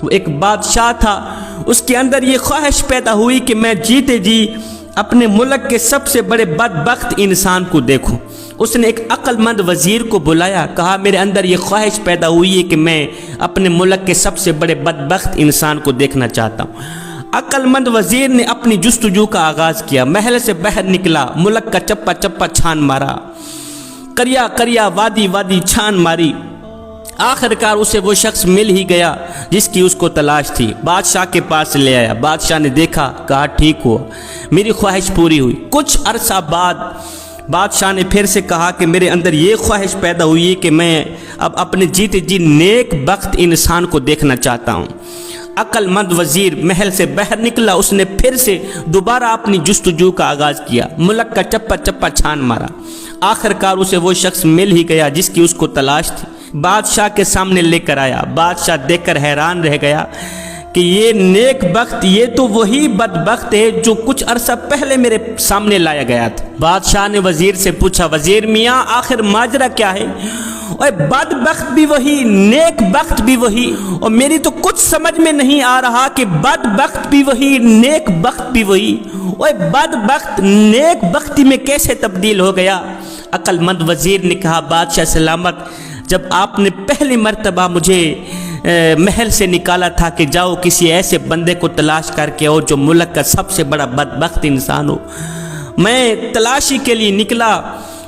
وہ ایک بادشاہ تھا، اس کے اندر یہ خواہش پیدا ہوئی کہ میں جیتے جی اپنے ملک کے سب سے بڑے بدبخت انسان کو دیکھوں۔ اس نے ایک عقل مند وزیر کو بلایا، کہا میرے اندر یہ خواہش پیدا ہوئی ہے کہ میں اپنے ملک کے سب سے بڑے بدبخت انسان کو دیکھنا چاہتا ہوں۔ عقل مند وزیر نے اپنی جستجو کا آغاز کیا، محل سے باہر نکلا، ملک کا چپا چپا چھان مارا، کریا کریا وادی وادی چھان ماری، آخر کار اسے وہ شخص مل ہی گیا جس کی اس کو تلاش تھی۔ بادشاہ کے پاس لے آیا، بادشاہ نے دیکھا، کہا ٹھیک ہوا، میری خواہش پوری ہوئی۔ کچھ عرصہ بعد بادشاہ نے پھر سے کہا کہ میرے اندر یہ خواہش پیدا ہوئی ہے کہ میں اب اپنے جیتے جی نیک بخت انسان کو دیکھنا چاہتا ہوں۔ عقل مند وزیر محل سے باہر نکلا، اس نے پھر سے دوبارہ اپنی جستجو کا آغاز کیا، ملک کا چپا چپا چھان مارا، آخر کار اسے وہ شخص مل ہی گیا جس کی اس کو تلاش تھی۔ بادشاہ کے سامنے لے کر آیا، بادشاہ دیکھ کر حیران رہ گیا کہ یہ نیک بخت، یہ تو وہی بدبخت ہے جو کچھ عرصہ پہلے میرے سامنے لایا گیا تھا۔ بادشاہ نے وزیر سے پوچھا، وزیر میاں آخر ماجرا کیا ہے؟ اور بدبخت بھی وہی، نیک بخت بھی وہی، اور میری تو کچھ سمجھ میں نہیں آ رہا کہ بدبخت بھی وہی، نیک بخت بھی وہی، اور بدبخت نیک بختی میں کیسے تبدیل ہو گیا؟ عقل مند وزیر نے کہا، بادشاہ سلامت، جب آپ نے پہلی مرتبہ مجھے محل سے نکالا تھا کہ جاؤ کسی ایسے بندے کو تلاش کر کے آؤ جو ملک کا سب سے بڑا بدبخت انسان ہو، میں تلاشی کے لیے نکلا،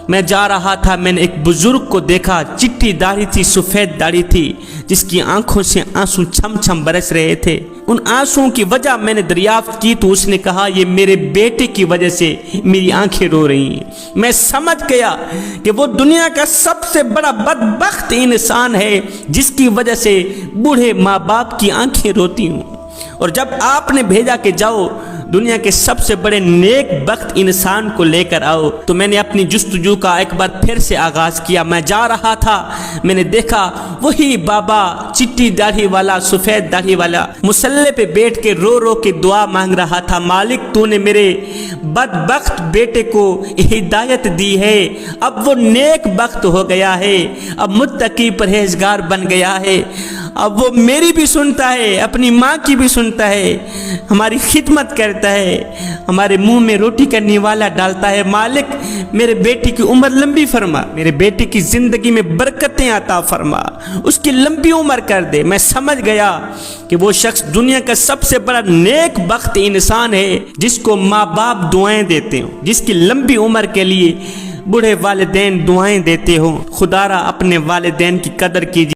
میں جا رہا تھا، میں نے ایک بزرگ کو دیکھا، چٹی داڑھی تھی، سفید داڑھی تھی، جس کی آنکھوں سے آنسو چھم چھم برس رہے تھے۔ ان آنسوں کی وجہ میں نے دریافت کی تو اس نے کہا یہ میرے بیٹے کی وجہ سے میری آنکھیں رو رہی ہیں۔ میں سمجھ گیا کہ وہ دنیا کا سب سے بڑا بدبخت انسان ہے جس کی وجہ سے بوڑھے ماں باپ کی آنکھیں روتی ہوں، اور جب آپ نے بھیجا کہ جاؤ دنیا کے سب سے بڑے نیک بخت انسان کو لے کر آؤ، تو میں نے اپنی جستجو کا ایک بار پھر سے آغاز کیا۔ میں جا رہا تھا، میں نے دیکھا وہی بابا چٹی داڑھی والا، سفید داڑھی والا، مصلی پہ بیٹھ کے رو رو کے دعا مانگ رہا تھا، مالک تو نے میرے بدبخت بیٹے کو ہدایت دی ہے، اب وہ نیک بخت ہو گیا ہے، اب متقی پرہیزگار بن گیا ہے، اب وہ میری بھی سنتا ہے، اپنی ماں کی بھی سنتا ہے، ہماری خدمت کرتا ہے، ہمارے منہ میں روٹی کا نوالا ڈالتا ہے۔ مالک میرے بیٹی کی عمر لمبی فرما، میرے بیٹی کی زندگی میں برکتیں عطا فرما، اس کی لمبی عمر کر دے۔ میں سمجھ گیا کہ وہ شخص دنیا کا سب سے بڑا نیک بخت انسان ہے جس کو ماں باپ دعائیں دیتے ہوں، جس کی لمبی عمر کے لیے بوڑھے والدین دعائیں دیتے ہوں۔ خدا را اپنے والدین کی قدر کیجیے۔